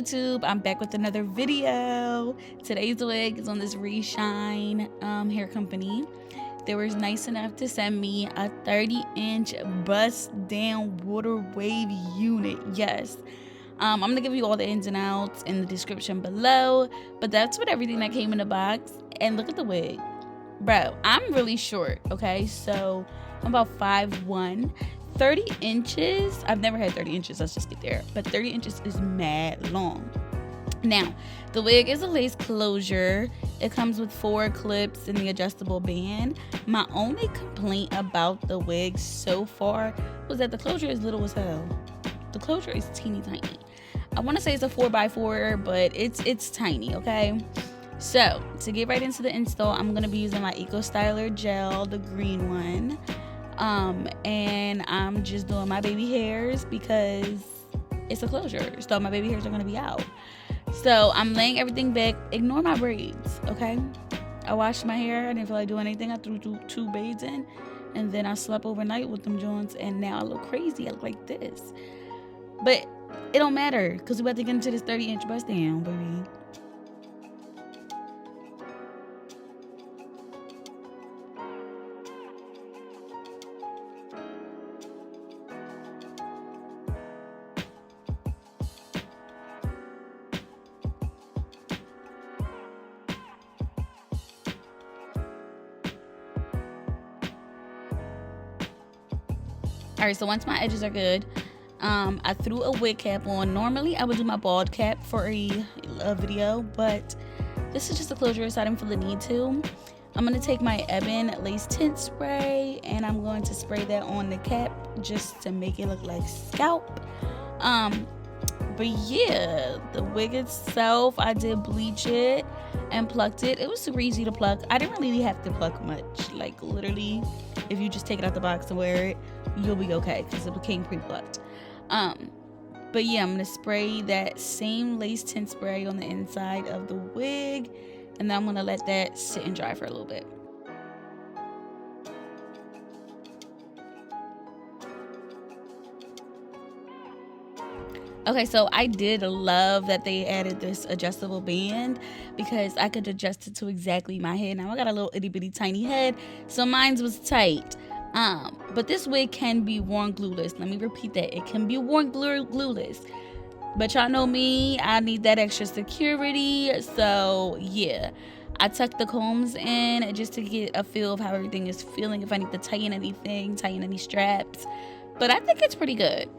YouTube? I'm back with another video. Today's wig is on this Reshine Hair company. They were nice enough to send me a 30-inch bust down water wave unit. Yes. I'm gonna give you all the ins and outs in the description below, but that's what everything that came in the box. And look at the wig. Bro, I'm really short, okay? So I'm about 5'1". 30 inches, I've never had 30 inches, let's just get there, but 30 inches is mad long. Now, the wig is a lace closure. It comes with 4 clips and the adjustable band. My only complaint about the wig so far was that the closure is little as hell. The closure is teeny tiny. I want to say it's a 4x4, but it's tiny, okay? So, to get right into the install, I'm going to be using my Eco Styler gel, the green one. And I'm just doing my baby hairs because it's a closure, so my baby hairs are gonna be out. So I'm laying everything back. Ignore my braids, okay? I washed my hair. I didn't feel like doing anything. I threw 2 braids in, and then I slept overnight with them joints, and now I look crazy. I look like this, but it don't matter because we're about to get into this 30-inch bust down, baby. All right, so once my edges are good, I threw a wig cap on. Normally, I would do my bald cap for a video, but this is just a closure, so I didn't feel the need to. I'm going to take my Ebon Lace Tint Spray, and I'm going to spray that on the cap just to make it look like scalp. But yeah, the wig itself, I did bleach it and plucked it. It was super easy to pluck. I didn't really have to pluck much. Like, literally, if you just take it out the box and wear it, you'll be okay because it became pre-plucked. But yeah, I'm gonna spray that same lace tint spray on the inside of the wig, and then I'm gonna let that sit and dry for a little bit. Okay, so I did love that they added this adjustable band because I could adjust it to exactly my head. Now I got a little itty bitty tiny head, so mine's was tight. But this wig can be worn glueless. Let me repeat that. It can be worn glueless. But y'all know me, I need that extra security. So yeah, I tucked the combs in just to get a feel of how everything is feeling, if I need to tighten anything, tighten any straps. But I think it's pretty good.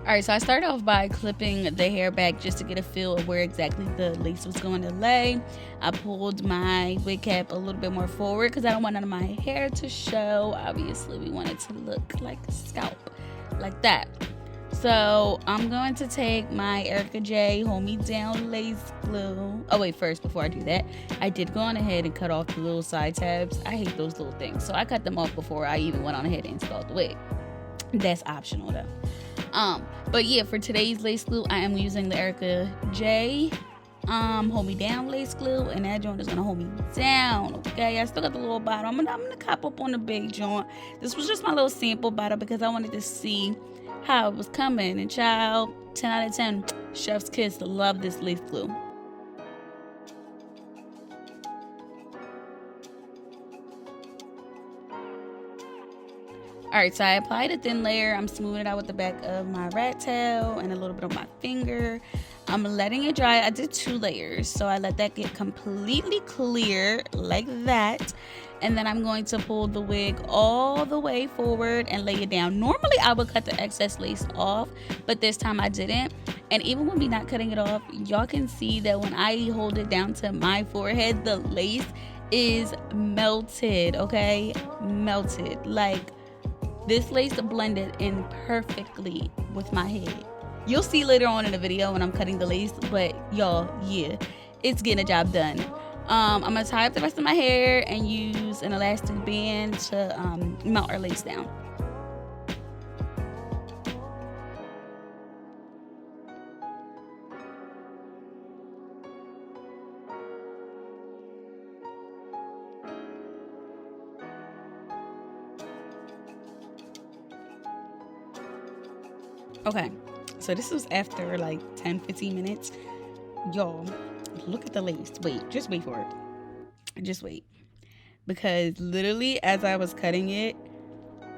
Alright, so I started off by clipping the hair back just to get a feel of where exactly the lace was going to lay. I pulled my wig cap a little bit more forward because I don't want none of my hair to show. Obviously, we want it to look like a scalp, like that. So I'm going to take my 𝐖𝐢𝐭𝐡 Hold Me Down lace glue. Oh wait, first, before I do that, I did go on ahead and cut off the little side tabs. I hate those little things. So I cut them off before I even went on ahead and installed the wig. That's optional though. But yeah, for today's lace glue, I am using the 𝐖𝐢𝐭𝐡 Hold Me Down lace glue, and that joint is gonna hold me down. Okay, I still got the little bottle. I'm gonna cop up on the big joint. This was just my little sample bottle because I wanted to see how it was coming. And child, 10 out of 10, chef's kiss. Love this lace glue. Alright, so I applied a thin layer. I'm smoothing it out with the back of my rat tail and a little bit of my finger. I'm letting it dry. I did 2 layers, so I let that get completely clear like that. And then I'm going to pull the wig all the way forward and lay it down. Normally, I would cut the excess lace off, but this time I didn't. And even with me not cutting it off, y'all can see that when I hold it down to my forehead, the lace is melted, okay? Melted. Like, this lace blended in perfectly with my head. You'll see later on in the video when I'm cutting the lace, but y'all, yeah, it's getting a job done. I'm gonna tie up the rest of my hair and use an elastic band to mount our lace down. Okay, so this was after like 10-15 minutes. Y'all, look at the lace. Wait, just wait for it. Just wait. Because literally as I was cutting it,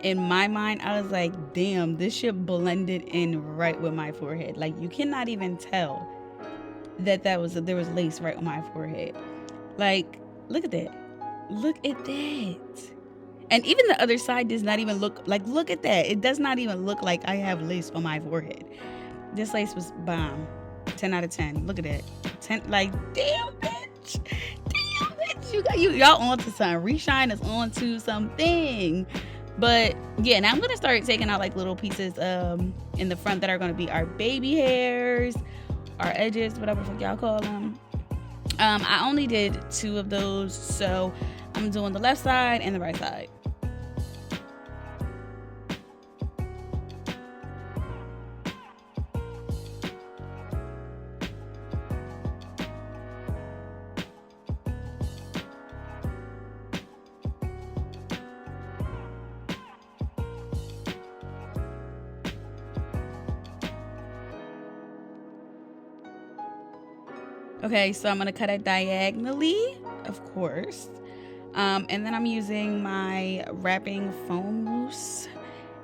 in my mind, I was like, damn, this shit blended in right with my forehead. Like, you cannot even tell that there was lace right on my forehead. Like, look at that. Look at that. And even the other side does not even look like, look at that. It does not even look like I have lace on my forehead. This lace was bomb. 10 out of 10. Look at that. 10, like, damn, bitch. Damn, bitch. Y'all onto something. Reshine is onto something. But yeah, now I'm going to start taking out like little pieces in the front that are going to be our baby hairs, our edges, whatever the fuck y'all call them. I only did 2 of those, so I'm doing the left side and the right side. Okay, so I'm going to cut it diagonally, of course. And then I'm using my wrapping foam mousse.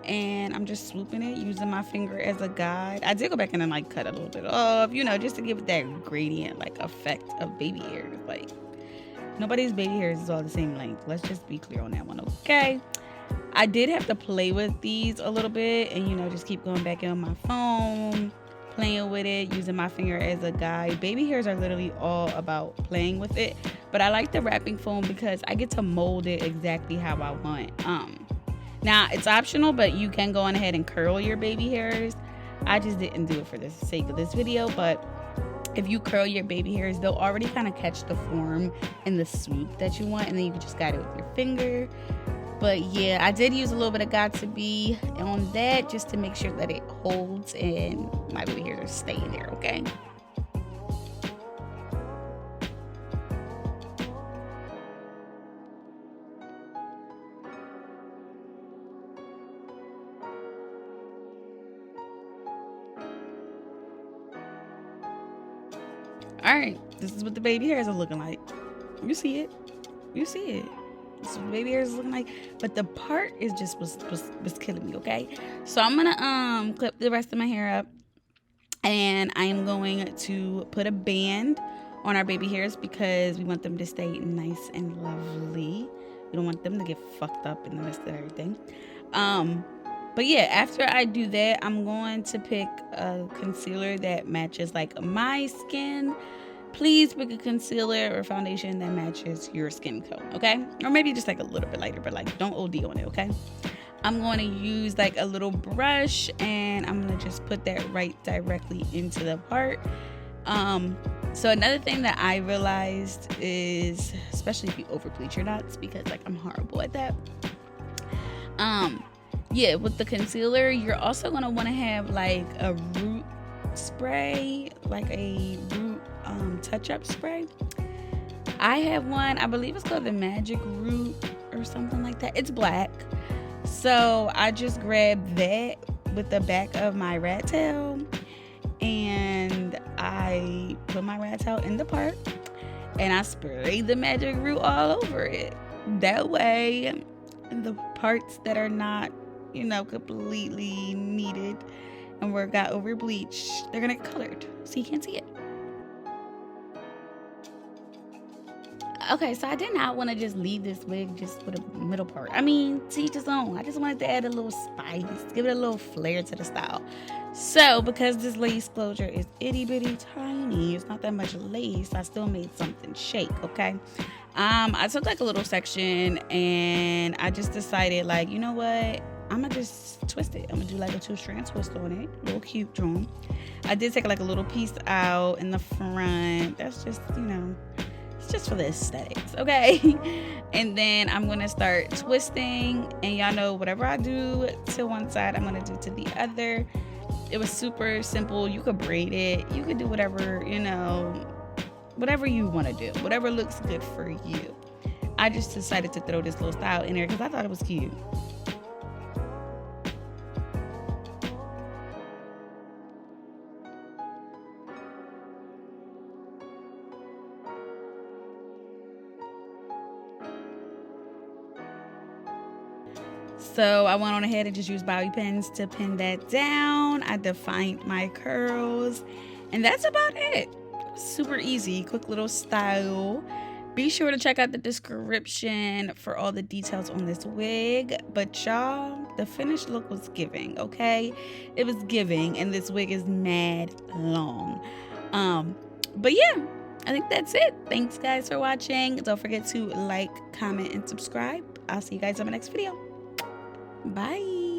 And I'm just swooping it, using my finger as a guide. I did go back in and like cut a little bit off, you know, just to give it that gradient, like effect of baby hairs. Like, nobody's baby hairs is all the same length. Let's just be clear on that one, okay? I did have to play with these a little bit and, you know, just keep going back in on my foam, playing with it, using my finger as a guide. Baby hairs are literally all about playing with it, but I like the wrapping foam because I get to mold it exactly how I want. Now it's optional, but you can go on ahead and curl your baby hairs. I just didn't do it for the sake of this video, but if you curl your baby hairs, they'll already kind of catch the form and the swoop that you want, and then you can just guide it with your finger. But yeah, I did use a little bit of got2b on that just to make sure that it holds and my baby hairs are staying there, okay? All right, this is what the baby hairs are looking like. You see it. You see it. This is what the baby hairs is looking like. But the part is just was killing me, okay? So I'm gonna clip the rest of my hair up, and I am going to put a band on our baby hairs because we want them to stay nice and lovely. We don't want them to get fucked up in the midst of everything. But yeah, after I do that, I'm going to pick a concealer that matches like my skin. Please pick a concealer or foundation that matches your skin tone, okay? Or maybe just like a little bit lighter, but like don't OD on it, okay? I'm going to use like a little brush and I'm going to just put that right directly into the part. So another thing that I realized is, especially if you over bleach your knots, because like I'm horrible at that. Yeah, with the concealer, you're also going to want to have like a root spray, like a root touch-up spray. I have one, I believe it's called the Magic Root or something like that. It's black. So I just grabbed that with the back of my rat tail and I put my rat tail in the part and I sprayed the Magic Root all over it. That way, the parts that are not, you know, completely needed and where it got over bleached, they're gonna get colored so you can't see it. Okay, so I did not want to just leave this wig just with a middle part. I mean, to each his own. I just wanted to add a little spice, give it a little flair to the style. So, because this lace closure is itty bitty tiny, it's not that much lace, I still made something shake, okay? I took like a little section and I just decided like, you know what? I'm gonna just twist it. I'm gonna do like a 2-strand twist on it, a little cute drum. I did take like a little piece out in the front. That's just, you know, it's just for the aesthetics, okay? And then I'm gonna start twisting, and y'all know whatever I do to one side, I'm gonna do to the other. It was super simple. You could braid it. You could do whatever, you know, whatever you want to do, whatever looks good for you. I just decided to throw this little style in there because I thought it was cute. So I went on ahead and just used bobby pins to pin that down. I defined my curls, and that's about it. Super easy, quick little style. Be sure to check out the description for all the details on this wig. But y'all, the finished look was giving, okay? It was giving, and this wig is mad long. But yeah, I think that's it. Thanks guys for watching. Don't forget to like, comment, and subscribe. I'll see you guys on my next video. Bye.